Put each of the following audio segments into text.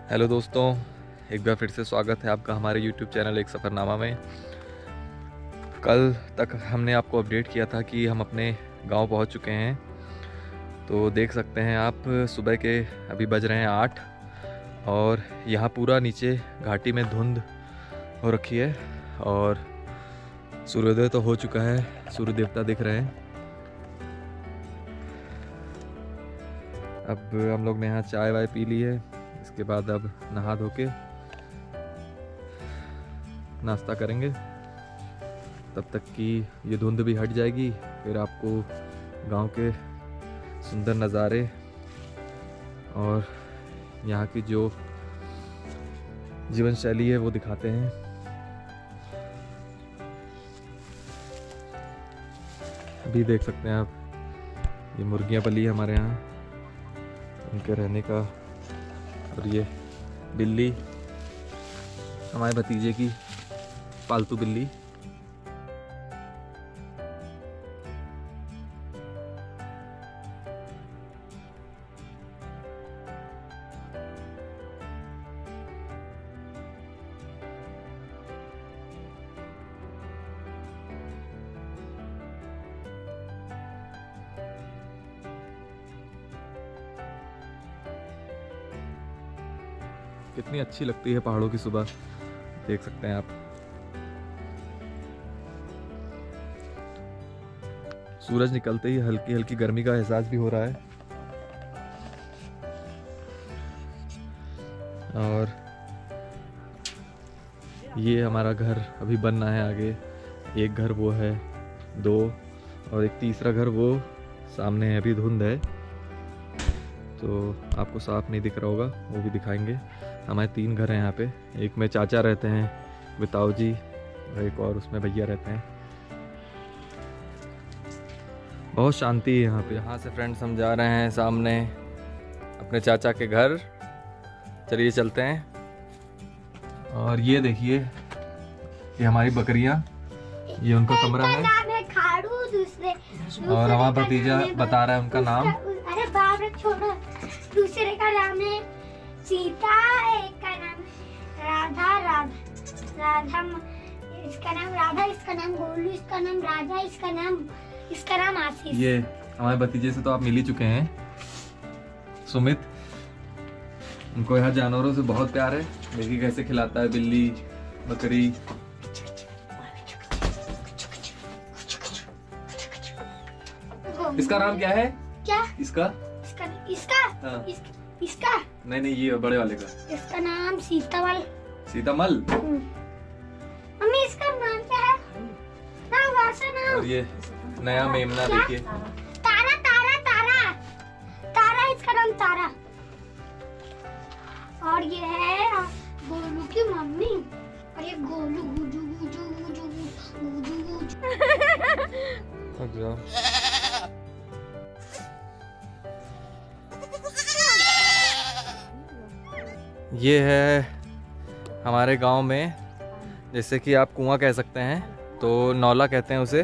Hello दोस्तों, एक बार फिर से स्वागत है आपका हमारे YouTube चैनल एक सफ़रनामा में। कल तक हमने आपको अपडेट किया था कि हम अपने गांव पहुंच चुके हैं। तो देख सकते हैं आप, सुबह के अभी बज रहे हैं 8 और यहाँ पूरा नीचे घाटी में धुंध हो रखी है और सूर्योदय तो हो चुका है, सूर्य देवता दिख रहे हैं। अब हम लोग ने यहाँ चाय वाय पी ली है, इसके बाद अब नहा धो के नाश्ता करेंगे। तब तक कि ये धुंध भी हट जाएगी, फिर आपको गांव के सुंदर नज़ारे और यहाँ की जो जीवन शैली है वो दिखाते हैं। अभी देख सकते हैं आप, ये मुर्गियाँ पली है हमारे यहाँ, उनके रहने का। और ये बिल्ली हमारे भतीजे की पालतू बिल्ली। कितनी अच्छी लगती है पहाड़ों की सुबह, देख सकते हैं आप। सूरज निकलते ही हल्की हल्की गर्मी का एहसास भी हो रहा है। और ये हमारा घर अभी बनना है आगे। एक घर वो है, 2 और एक तीसरा घर वो सामने है। अभी धुंध है तो आपको साफ नहीं दिख रहा होगा, वो भी दिखाएंगे। हमारे 3 घर हैं यहाँ पे। एक में चाचा रहते हैं, बिताऊ जी, और एक और उसमें भैया रहते हैं। बहुत शांति है यहाँ पे। यहाँ से फ्रेंड्स हम जा रहे हैं सामने अपने चाचा के घर। चलिए चलते हैं। और ये देखिए, ये हमारी बकरियाँ, ये उनका कमरा है। और हमारा भतीजा बता रहा है उनका नाम। अरे बाप रे, छोड़ो। दूसरे का नाम है सीता, एक का नाम राधा। इसका नाम राधा, इसका नाम गोलू, इसका नाम राजा, इसका नाम आशीष। ये हमारे भतीजे से तो आप मिल ही चुके हैं, सुमित। उनको यहाँ जानवरों से बहुत प्यार है। देखिए कैसे खिलाता है बिल्ली, बकरी। इसका नाम क्या है? क्या? इसका हाँ। इसका नहीं, ये बड़े वाले का। इसका नाम सीतामल। सीतामल। मम्मी, इसका नाम क्या है? नाम वैसा नाम। और ये नया मेमना देखिए, तारा। इसका नाम तारा। और ये है गोलू की मम्मी। और ये गोलू गुजू। ये है हमारे गांव में, जैसे कि आप कुआं कह सकते हैं, तो नौला कहते हैं उसे।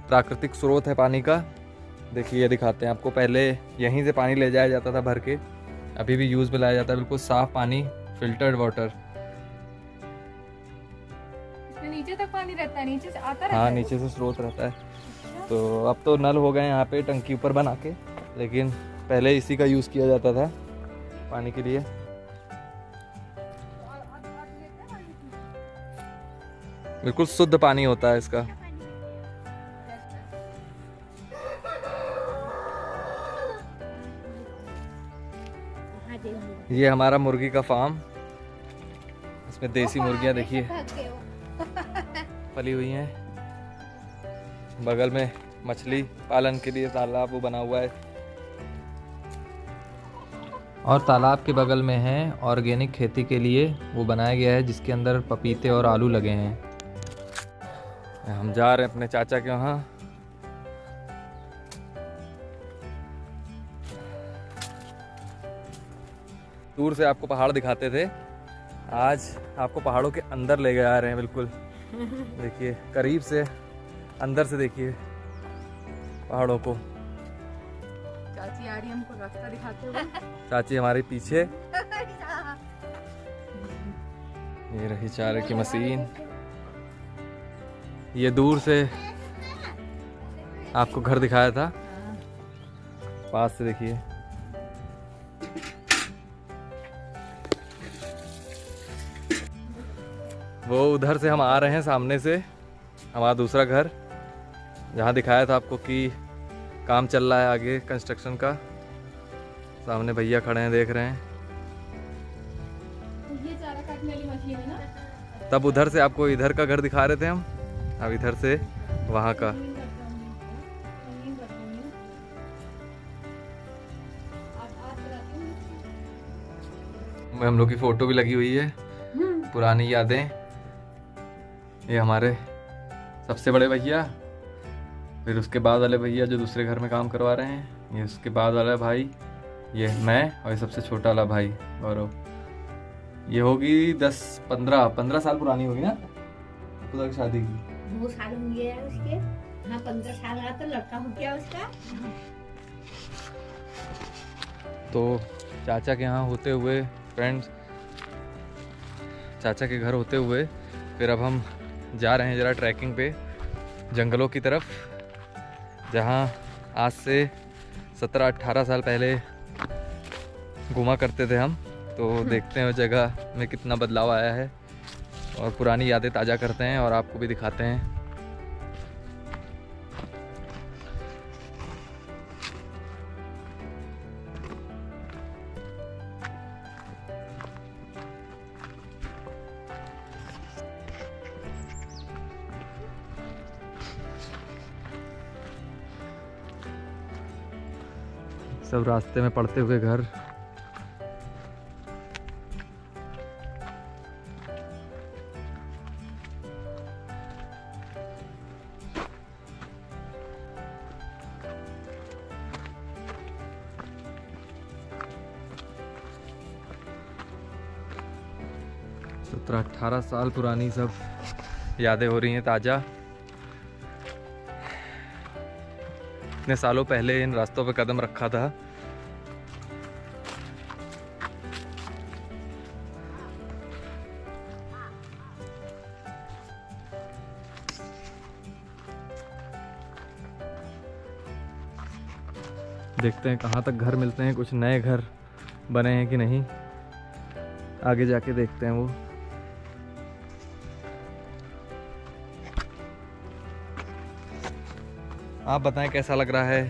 प्राकृतिक स्रोत है पानी का। देखिए, ये दिखाते हैं आपको। पहले यहीं से पानी ले जाया जाता था भर के, अभी भी यूज़ में लाया जाता है। बिल्कुल साफ पानी, फिल्टर्ड वाटर। इसमें नीचे तक पानी रहता है, नीचे से आता रहता है। हाँ, नीचे से स्रोत रहता है। तो अब तो नल हो गए यहाँ पे टंकी ऊपर बना के, लेकिन पहले इसी का यूज़ किया जाता था पानी के लिए। बिल्कुल शुद्ध पानी होता है इसका। ये हमारा मुर्गी का फार्म। इसमें देसी मुर्गियां देखिए पली हुई हैं। बगल में मछली पालन के लिए तालाब वो बना हुआ है। और तालाब के बगल में है ऑर्गेनिक खेती के लिए वो बनाया गया है, जिसके अंदर पपीते और आलू लगे हैं। हम जा रहे हैं अपने चाचा के वहाँ। दूर से आपको पहाड़ दिखाते थे, आज आपको पहाड़ों के अंदर ले गए आ रहे हैं। बिल्कुल देखिए, करीब से अंदर से देखिए पहाड़ों को। चाची आ रही है हमको रास्ता दिखाते हुए। चाची हमारे पीछे ये रही चारे की मशीन। ये दूर से आपको घर दिखाया था, पास से देखिए। वो उधर से हम आ रहे हैं, सामने से हमारा दूसरा घर, जहाँ दिखाया था आपको कि काम चल रहा है आगे कंस्ट्रक्शन का। सामने भैया खड़े हैं, देख रहे हैं। ये चारा काटने वाली मशीन है ना। तब उधर से आपको इधर का घर दिखा रहे थे हम, अब इधर से वहाँ का। हम लोग की फोटो भी लगी हुई है, पुरानी यादें। ये हमारे सबसे बड़े भैया, फिर उसके बाद वाले भैया जो दूसरे घर में काम करवा रहे हैं, ये उसके बाद वाला भाई, ये मैं, और ये सबसे छोटा वाला भाई गौरव। ये होगी 10-15 साल पुरानी होगी ना खुदा की शादी की। 2 साल हो गए हैं उसके। हाँ 15 साल का तो लड़का हो गया उसका। तो चाचा के यहाँ होते हुए, फ्रेंड्स, चाचा के घर होते हुए फिर अब हम जा रहे हैं ज़रा ट्रैकिंग पे जंगलों की तरफ, जहाँ आज से 17-18 साल पहले घूमा करते थे हम। तो देखते हैं उस जगह में कितना बदलाव आया है और पुरानी यादें ताज़ा करते हैं और आपको भी दिखाते हैं। सब रास्ते में पड़ते हुए घर। सत्रह 18 साल पुरानी सब यादें हो रही हैं ताज़ा। इतने सालों पहले इन रास्तों पे कदम रखा था। देखते हैं कहाँ तक घर मिलते हैं, कुछ नए घर बने हैं कि नहीं, आगे जाके देखते हैं वो। आप बताएं कैसा लग रहा है?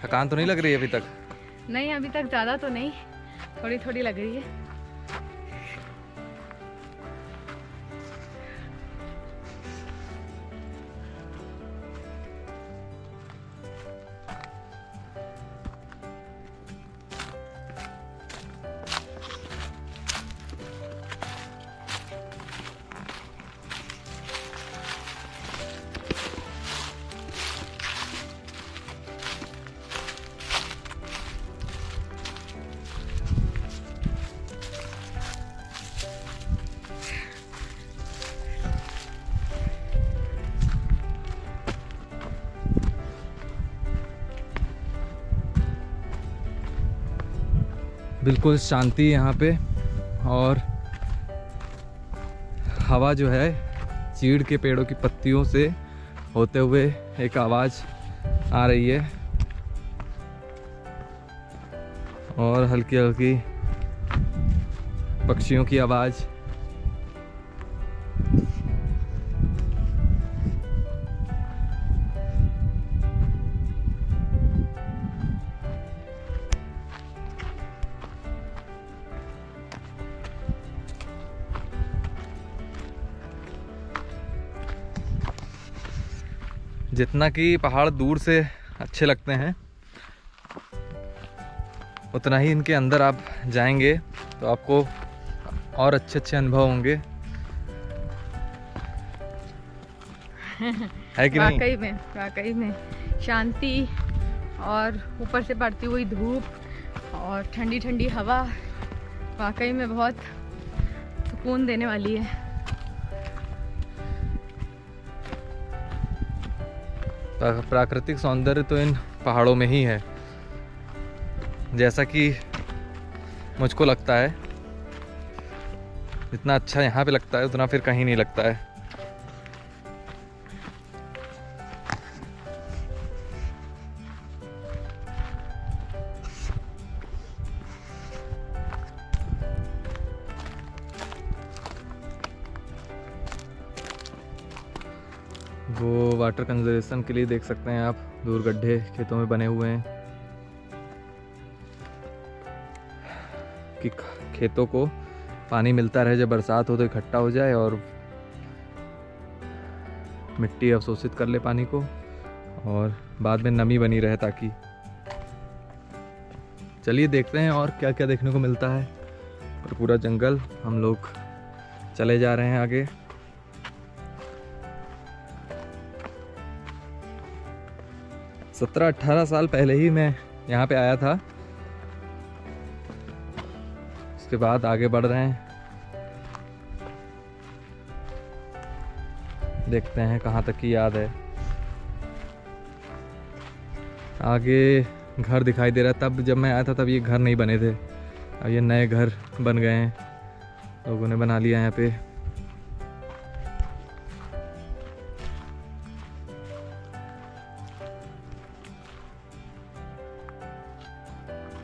थकान तो नहीं लग रही है अभी तक? नहीं अभी तक ज़्यादा तो नहीं, थोड़ी थोड़ी लग रही है। बिल्कुल शांति यहाँ पे, और हवा जो है चीड़ के पेड़ों की पत्तियों से होते हुए एक आवाज़ आ रही है, और हल्की हल्की पक्षियों की आवाज़। जितना कि पहाड़ दूर से अच्छे लगते हैं, उतना ही इनके अंदर आप जाएंगे तो आपको और अच्छे अच्छे अनुभव होंगे। है कि नहीं? वाकई में शांति, और ऊपर से पड़ती हुई धूप और ठंडी ठंडी हवा वाकई में बहुत सुकून देने वाली है। प्राकृतिक सौंदर्य तो इन पहाड़ों में ही है, जैसा कि मुझको लगता है। जितना अच्छा यहाँ पे लगता है उतना फिर कहीं नहीं लगता है। वो वाटर कंजर्वेशन के लिए देख सकते हैं आप, दूर गड्ढे खेतों में बने हुए हैं कि खेतों को पानी मिलता रहे, जब बरसात हो तो इकट्ठा हो जाए और मिट्टी अवशोषित कर ले पानी को और बाद में नमी बनी रहे। ताकि चलिए देखते हैं और क्या क्या देखने को मिलता है। और पूरा जंगल, हम लोग चले जा रहे हैं आगे। 17-18 साल पहले ही मैं यहाँ पे आया था, उसके बाद आगे बढ़ रहे हैं, देखते हैं कहाँ तक की याद है। आगे घर दिखाई दे रहा है, तब जब मैं आया था तब ये घर नहीं बने थे, अब ये नए घर बन गए हैं, लोगों ने बना लिया यहाँ पे।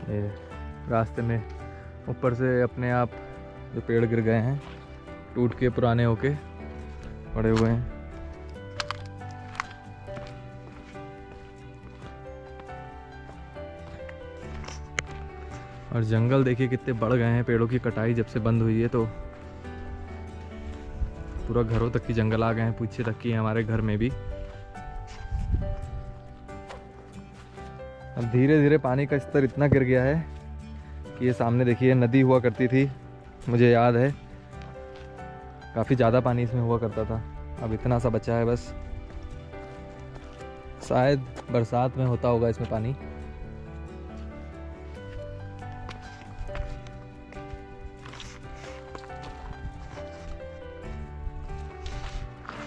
ये रास्ते में ऊपर से अपने आप जो पेड़ गिर गए हैं, टूट के पुराने होके पड़े हुए हैं। और जंगल देखिए कितने बढ़ गए हैं, पेड़ों की कटाई जब से बंद हुई है तो पूरा घरों तक की जंगल आ गए हैं, पीछे तक की हमारे घर में भी। अब धीरे धीरे पानी का स्तर इतना गिर गया है कि ये सामने देखिए नदी हुआ करती थी, मुझे याद है काफ़ी ज़्यादा पानी इसमें हुआ करता था, अब इतना सा बचा है बस। शायद बरसात में होता होगा इसमें पानी।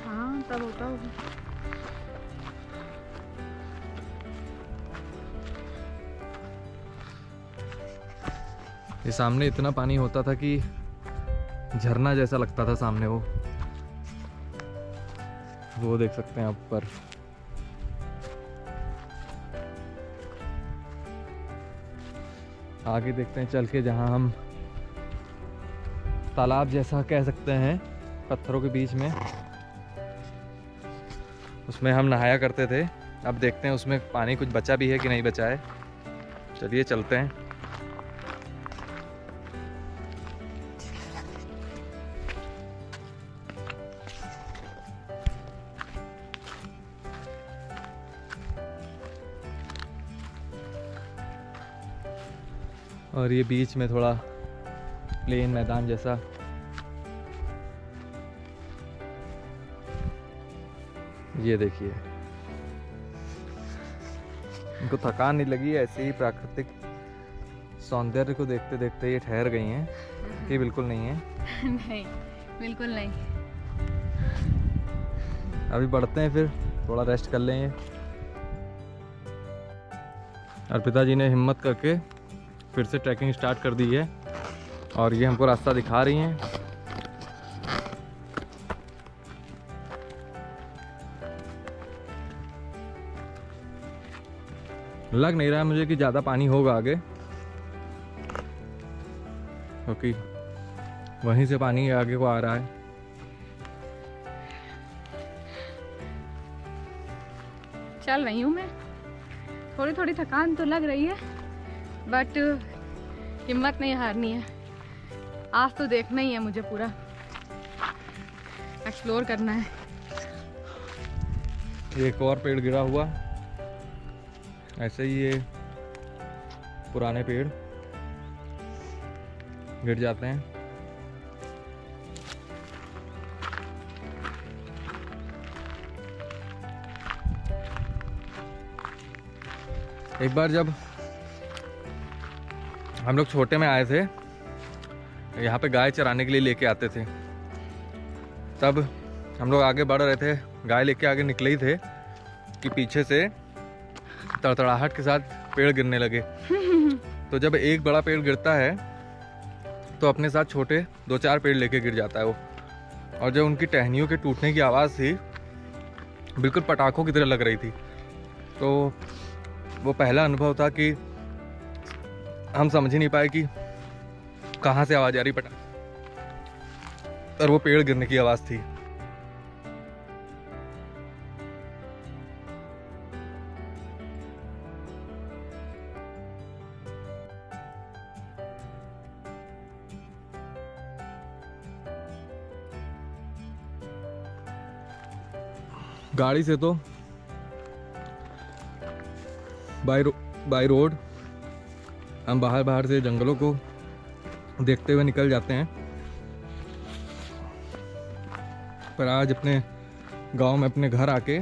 हाँ तब होता होगा। ये सामने इतना पानी होता था कि झरना जैसा लगता था सामने, वो देख सकते हैं आप ऊपर। आगे देखते हैं चल के, जहाँ हम तालाब जैसा कह सकते हैं पत्थरों के बीच में, उसमें हम नहाया करते थे। अब देखते हैं उसमें पानी कुछ बचा भी है कि नहीं बचा है। चलिए चलते हैं। और ये बीच में थोड़ा प्लेन मैदान जैसा, ये देखिए, इनको थकान नहीं लगी, ऐसे ही प्राकृतिक सौंदर्य को देखते देखते ये ठहर गई हैं कि बिल्कुल नहीं है। नहीं बिल्कुल नहीं। अभी बढ़ते हैं, फिर थोड़ा रेस्ट कर लेंगे। और पिताजी ने हिम्मत करके फिर से ट्रैकिंग स्टार्ट कर दी है और ये हमको रास्ता दिखा रही हैं। लग नहीं रहा है मुझे कि ज़्यादा पानी होगा आगे, क्योंकि वहीं से पानी आगे को आ रहा है। चल रही हूँ मैं, थोड़ी थोड़ी थकान तो लग रही है बट हिम्मत नहीं हारनी है। आज तो देखना ही है मुझे, पूरा एक्सप्लोर करना है। एक और पेड़ गिरा हुआ, ऐसे ही ये पुराने पेड़ गिर जाते हैं। एक बार जब हम लोग छोटे में आए थे, यहाँ पे गाय चराने के लिए लेके आते थे, तब हम लोग आगे बढ़ रहे थे, गाय लेके आगे निकले ही थे कि पीछे से तड़तड़ाहट के साथ पेड़ गिरने लगे। तो जब एक बड़ा पेड़ गिरता है तो अपने साथ छोटे 2-4 पेड़ लेके गिर जाता है वो। और जब उनकी टहनियों के टूटने की आवाज़ थी बिल्कुल पटाखों की तरह लग रही थी, तो वो पहला अनुभव था कि हम समझ ही नहीं पाए कि कहाँ से आवाज़ आ रही पटाखे, और वो पेड़ गिरने की आवाज़ थी। गाड़ी से तो बाय रोड हम बाहर से जंगलों को देखते हुए निकल जाते हैं, पर आज अपने गांव में अपने घर आके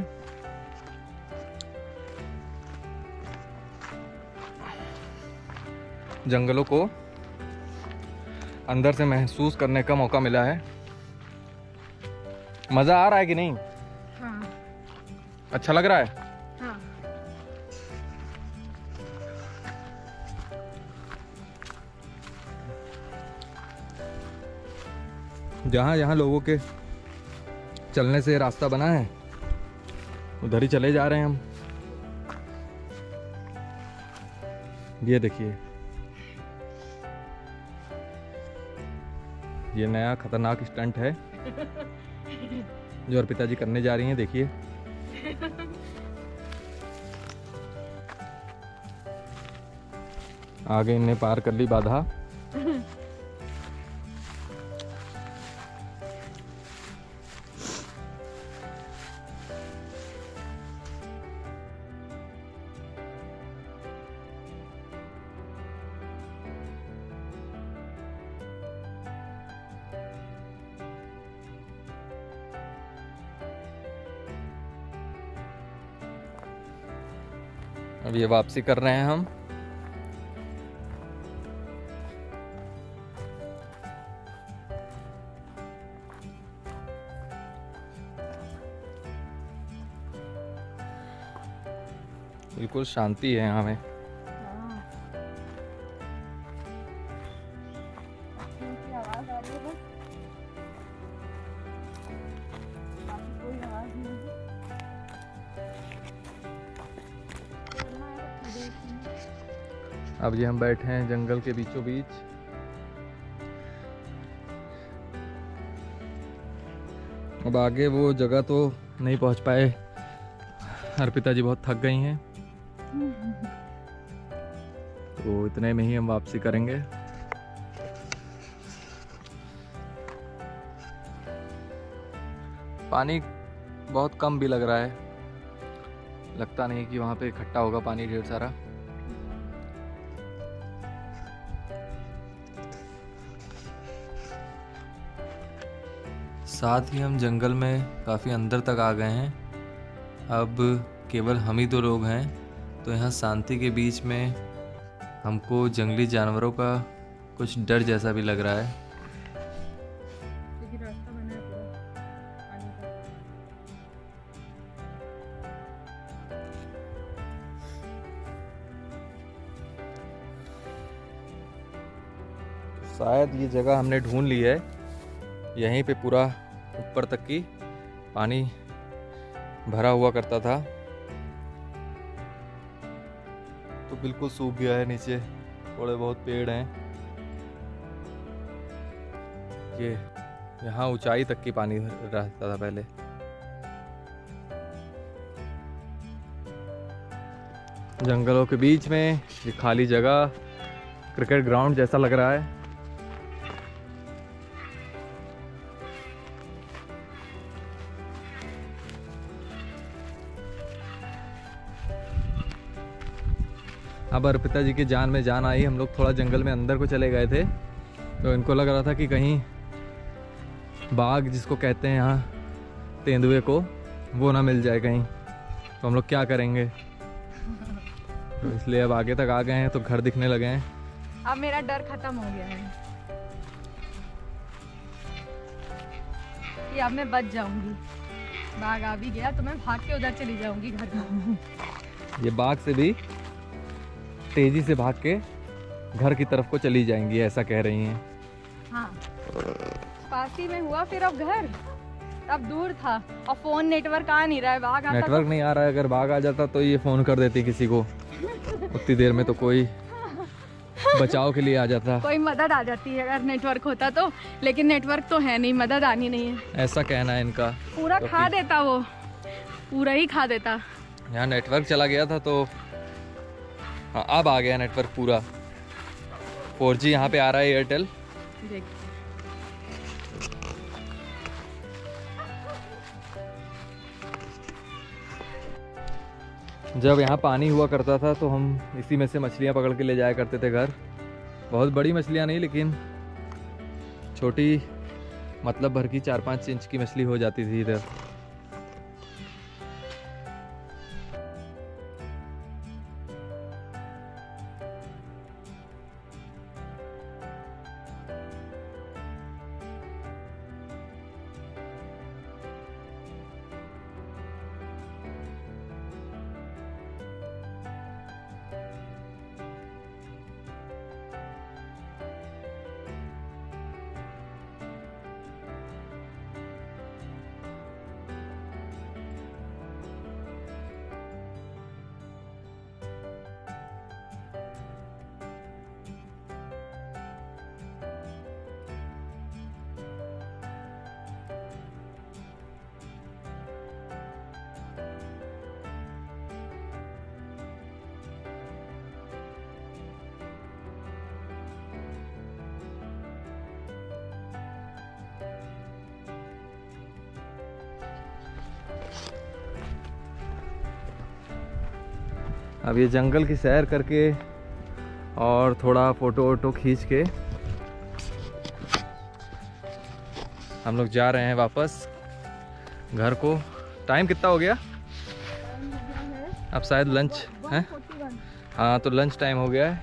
जंगलों को अंदर से महसूस करने का मौका मिला है। मज़ा आ रहा है कि नहीं? हाँ। अच्छा लग रहा है? हाँ। जहाँ जहाँ लोगों के चलने से रास्ता बना है उधर ही चले जा रहे हैं हम। ये देखिए, ये नया खतरनाक स्टंट है जो अर्पिता जी करने जा रही हैं। देखिए, आगे इनने पार कर ली बाधा। अब ये वापसी कर रहे हैं हम। बिल्कुल शांति है यहाँ में। अब ये हम बैठे हैं जंगल के बीचों बीच। अब आगे वो जगह तो नहीं पहुंच पाए, अर्पिता जी बहुत थक गई हैं, तो इतने में ही हम वापसी करेंगे। पानी बहुत कम भी लग रहा है, लगता नहीं कि वहाँ पे इकट्ठा होगा पानी ढेर सारा। साथ ही हम जंगल में काफ़ी अंदर तक आ गए हैं। अब केवल हम ही दो लोग हैं, तो यहाँ शांति के बीच में हमको जंगली जानवरों का कुछ डर जैसा भी लग रहा है। रास्ता बना है पूरा पानी का। शायद ये जगह हमने ढूंढ ली है। यहीं पे पूरा ऊपर तक की पानी भरा हुआ करता था, तो बिल्कुल सूख गया है। नीचे थोड़े बहुत पेड़ हैं। ये यहाँ ऊंचाई तक की पानी रहता था पहले। जंगलों के बीच में ये खाली जगह क्रिकेट ग्राउंड जैसा लग रहा है। अब अर्पिता जी की जान में जान आई। हम लोग थोड़ा जंगल में अंदर को चले गए थे, तो इनको लग रहा था कि कहीं बाघ, जिसको कहते हैं यहाँ तेंदुए को, वो ना मिल जाए कहीं, तो हम लोग क्या करेंगे। तो इसलिए अब आगे तक आ गए हैं, तो घर दिखने लगे हैं। अब मेरा डर खत्म हो गया है कि अब मैं बच जाऊंगी। बाघ आ भी गया तो मैं भाग के उधर चली जाऊंगी घर में। ये बाघ से भी तेजी से भाग के घर की तरफ को चली जाएंगी, ऐसा कह रही हैं। हाँ पास ही में हुआ, फिर अब घर अब दूर था और फोन नेटवर्क आ नहीं रहा है। बाघ आता नेटवर्क नहीं आ रहा है, अगर बाघ आ जाता तो ये फ़ोन कर देती किसी को, उतनी देर में तो कोई बचाव के लिए आ जाता, कोई मदद आ जाती है अगर नेटवर्क होता तो, लेकिन नेटवर्क तो है नहीं, मदद आनी नहीं है। ऐसा कहना है इनका। पूरा तो खा देता, वो पूरा ही खा देता। यहाँ नेटवर्क चला गया था तो हाँ अब आ गया नेटवर्क पूरा। 4G यहाँ पे आ रहा है, एयरटेल। देख जब यहाँ पानी हुआ करता था तो हम इसी में से मछलियाँ पकड़ के ले जाया करते थे घर। बहुत बड़ी मछलियाँ नहीं, लेकिन छोटी, मतलब भर की 4-5 इंच की मछली हो जाती थी इधर। अब ये जंगल की सैर करके और थोड़ा फ़ोटो वोटो खींच के हम लोग जा रहे हैं वापस घर को। टाइम कितना हो गया? अब शायद लंच है। हाँ तो लंच टाइम हो गया है।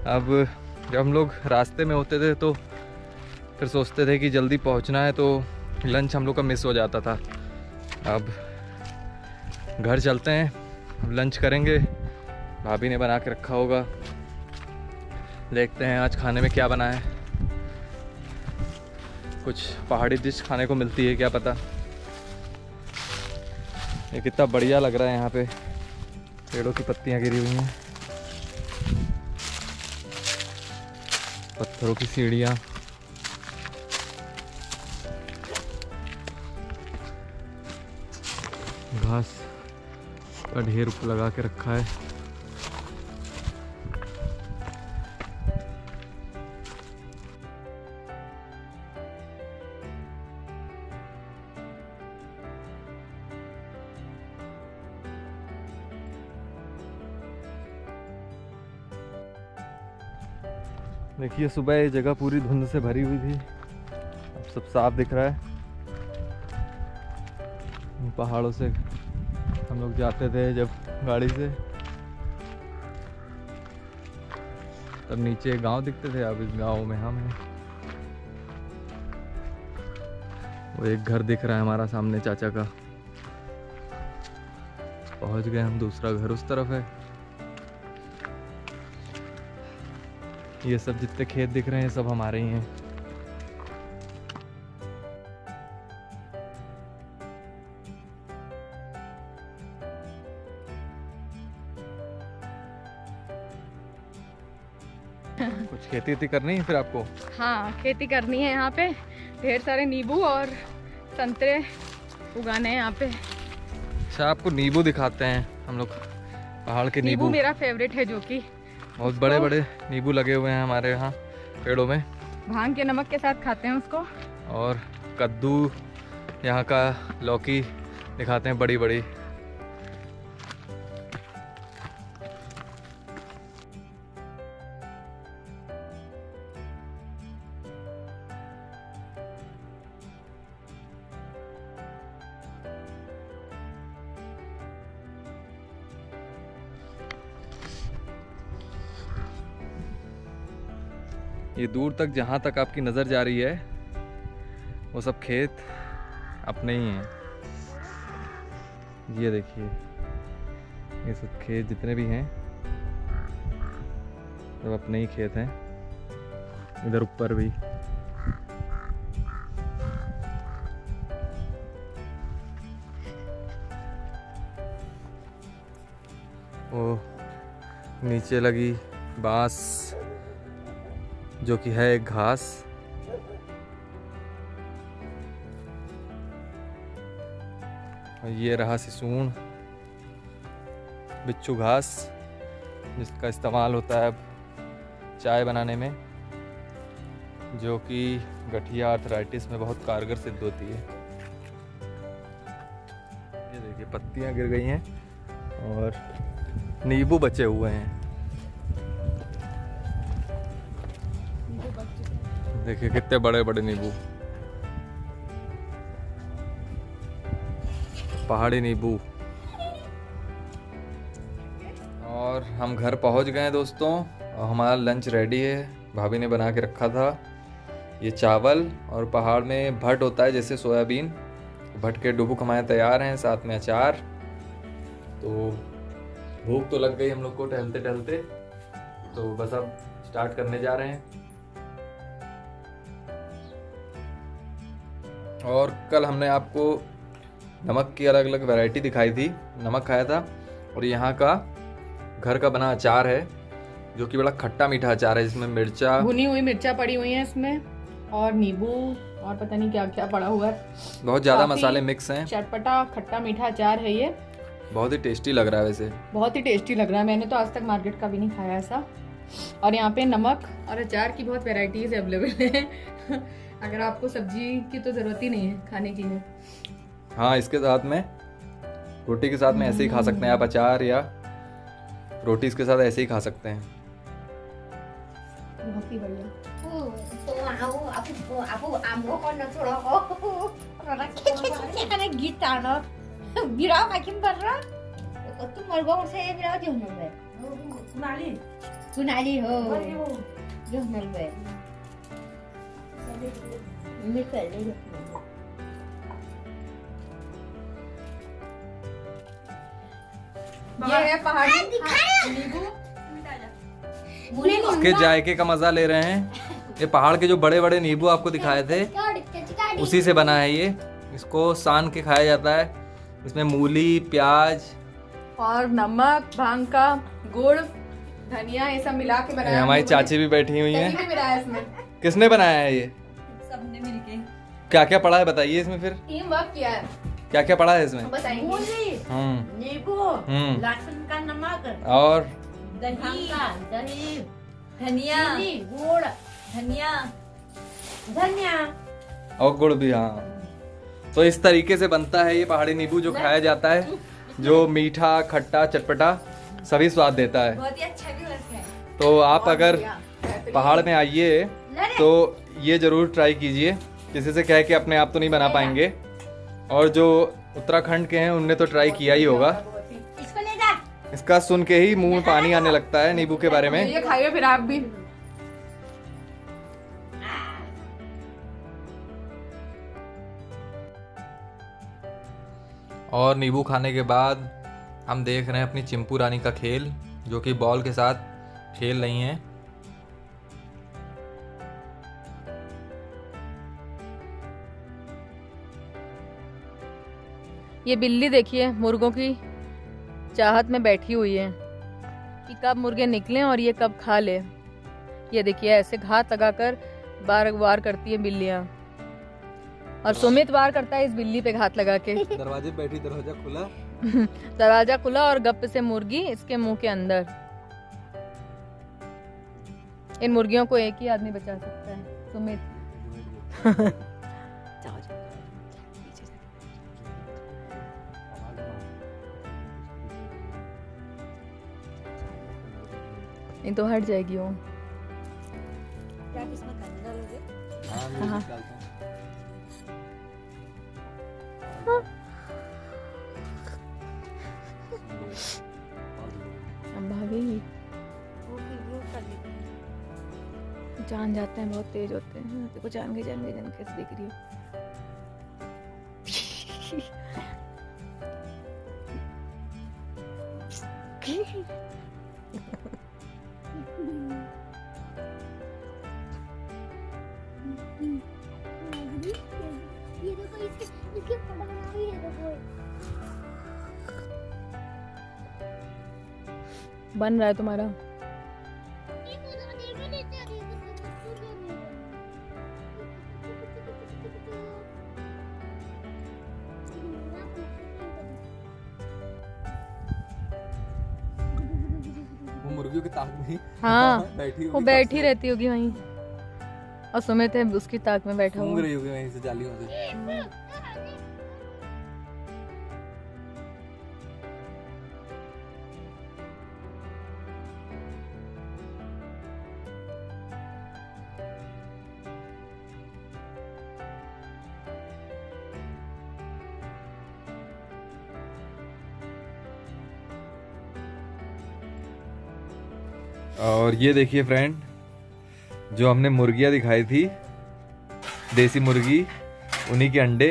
अब जब हम लोग रास्ते में होते थे तो फिर सोचते थे कि जल्दी पहुंचना है, तो लंच हम लोग का मिस हो जाता था। अब घर चलते हैं, अब लंच करेंगे। भाभी ने बना के रखा होगा, देखते हैं आज खाने में क्या बना है। कुछ पहाड़ी डिश खाने को मिलती है क्या पता। ये कितना बढ़िया लग रहा है, यहाँ पे पेड़ों की पत्तियाँ गिरी हुई हैं, पत्थरों की सीढ़ियाँ। घास का ढेर लगा के रखा है। देखिए सुबह ये जगह पूरी धुंध से भरी हुई थी, अब सब साफ दिख रहा है। पहाड़ों से हम लोग जाते थे जब गाड़ी से, तब नीचे गांव दिखते थे, अब इस गांव में हम हैं। वो एक घर दिख रहा है हमारा सामने चाचा का, पहुंच गए हम। दूसरा घर उस तरफ है। ये सब जितने खेत दिख रहे हैं सब हमारे ही हैं। कुछ खेती वेती करनी है फिर आपको? हाँ खेती करनी है, यहाँ पे ढेर सारे नींबू और संतरे उगाने हैं यहाँ पे। अच्छा आपको नींबू दिखाते हैं हम लोग, पहाड़ के नींबू। मेरा फेवरेट है, जो कि बहुत बड़े बड़े नींबू लगे हुए हैं हमारे यहाँ पेड़ों में। भांग के नमक के साथ खाते हैं उसको। और कद्दू, यहाँ का लौकी दिखाते हैं बड़ी बड़ी। ये दूर तक जहाँ तक आपकी नज़र जा रही है वो सब खेत अपने ही हैं। ये देखिए ये सब खेत जितने भी हैं सब अपने ही खेत हैं। इधर ऊपर भी वो नीचे लगी बांस जो कि है एक घास। और ये रहा सिसूण, बिच्छू घास, जिसका इस्तेमाल होता है अब चाय बनाने में, जो कि गठिया आर्थराइटिस में बहुत कारगर सिद्ध होती है। ये देखिए पत्तियां गिर गई हैं और नींबू बचे हुए हैं। देखिए कितने बड़े बड़े नींबू, पहाड़ी नींबू। और हम घर पहुंच गए हैं दोस्तों, और हमारा लंच रेडी है। भाभी ने बना के रखा था ये चावल, और पहाड़ में भट होता है जैसे सोयाबीन, भट के डुबुक हमारे तैयार हैं, साथ में अचार। तो भूख तो लग गई हम लोग को टहलते टहलते, तो बस अब स्टार्ट करने जा रहे हैं। और कल हमने आपको नमक की अलग अलग वैरायटी दिखाई थी, नमक खाया था, और यहाँ का घर का बना अचार है जो कि बड़ा खट्टा मीठा अचार है, जिसमें मिर्चा, भुनी हुई मिर्चा पड़ी हुई है इसमें, और नींबू और पता नहीं क्या क्या पड़ा हुआ है, बहुत ज़्यादा मसाले मिक्स हैं। चटपटा खट्टा मीठा अचार है ये, बहुत ही टेस्टी लग रहा है वैसे, बहुत ही टेस्टी लग रहा है। मैंने तो आज तक मार्केट का भी नहीं खाया ऐसा। और यहाँ पे नमक और अचार की बहुत वैरायटीज अवेलेबल है। अगर आपको सब्जी की तो जरूरत ही नहीं है खाने की है। हाँ, इसके साथ में रोटी के साथ में ऐसे ही खा सकते हैं आप, अचार या रोटी इसके साथ ऐसे ही खा सकते हैं। बहुत ही बढ़िया। ये है पहाड़ी नींबू, इसके जायके का मजा ले रहे हैं। ये पहाड़ के जो बड़े बड़े नींबू आपको दिखाए थे उसी से बना है ये। इसको सान के खाया जाता है। इसमें मूली, प्याज और नमक, भांग का गुड़, धनिया, ये सब मिला के बनाया। हमारी चाची भी बैठी हुई दही भी हैं। मिलाया इसमें। किसने बनाया है ये? सबने मिलके क्या क्या पड़ा है बताइए इसमें फिर। टीम वर्क किया है। क्या क्या पड़ा है इसमें? बताएंगे। नींबू, हम्म, लहसुन का नमक, और दही, दही, धनिया, चीनी, गुड़, धनिया, धनिया। और गुड़ भी। हाँ, तो इस तरीके से बनता है ये पहाड़ी नींबू, जो खाया जाता है, जो मीठा, खट्टा, चटपटा सभी स्वाद देता है। बहुत ही अच्छा भी लगता है। तो आप अगर पहाड़ में आइए तो ये जरूर ट्राई कीजिए। किसी से कह के अपने आप तो नहीं बना पाएंगे, और जो उत्तराखंड के हैं उनने तो ट्राई किया ही होगा। इसको ले जा। इसका सुन के ही मुंह में पानी आने लगता है नींबू के बारे में। ये खाइए फिर आप भी। और नींबू खाने के बाद हम देख रहे हैं अपनी चिंपू रानी का खेल, जो कि बॉल के साथ खेल रही हैं। ये बिल्ली देखिए मुर्गों की चाहत में बैठी हुई है कि कब मुर्गे निकलें और ये कब खा ले। ये देखिए ऐसे घात लगाकर बार बार करती है बिल्लियां, और सुमित वार करता है इस बिल्ली पे घात लगा के। दरवाजे पे बैठी, दरवाजा खुला। दरवाजा खुला और गप से मुर्गी इसके मुंह के अंदर। इन मुर्गियों को एक ही आदमी बचा सकता है, सुमित। नहीं तो हट जाएगी वो। हाँ। अब भागेगी। जान जाते हैं, बहुत तेज होते हैं। देखो जान के कैसे दिख रही है। ये देखो इसके फोटो बना हुई है, देखो। बन रहा है तुम्हारा। वो मुर्गियों के ताक में हाँ बैठी वो बैठी रहती होगी वहीं, और सुमित है उसकी ताक में बैठा घूम हुआ। रही होगी वहीं से जालियों से। और ये देखिए फ्रेंड, जो हमने मुर्गियाँ दिखाई थी, देसी मुर्गी, उन्हीं के अंडे।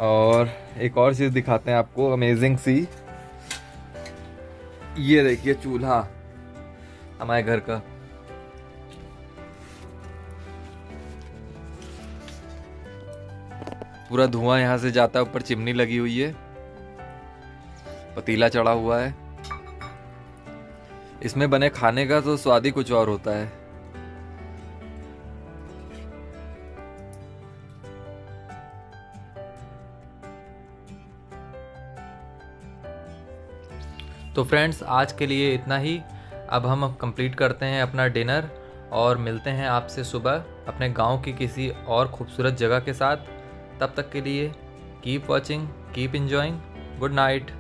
और एक और चीज़ दिखाते हैं आपको, अमेजिंग सी। ये देखिए चूल्हा हमारे घर का। पूरा धुआं यहाँ से जाता है, ऊपर चिमनी लगी हुई है, पतीला चढ़ा हुआ है। इसमें बने खाने का तो स्वाद ही कुछ और होता है। तो फ्रेंड्स, आज के लिए इतना ही। अब हम कंप्लीट करते हैं अपना डिनर और मिलते हैं आपसे सुबह अपने गांव की किसी और खूबसूरत जगह के साथ। तब तक के लिए keep watching, keep enjoying, good night.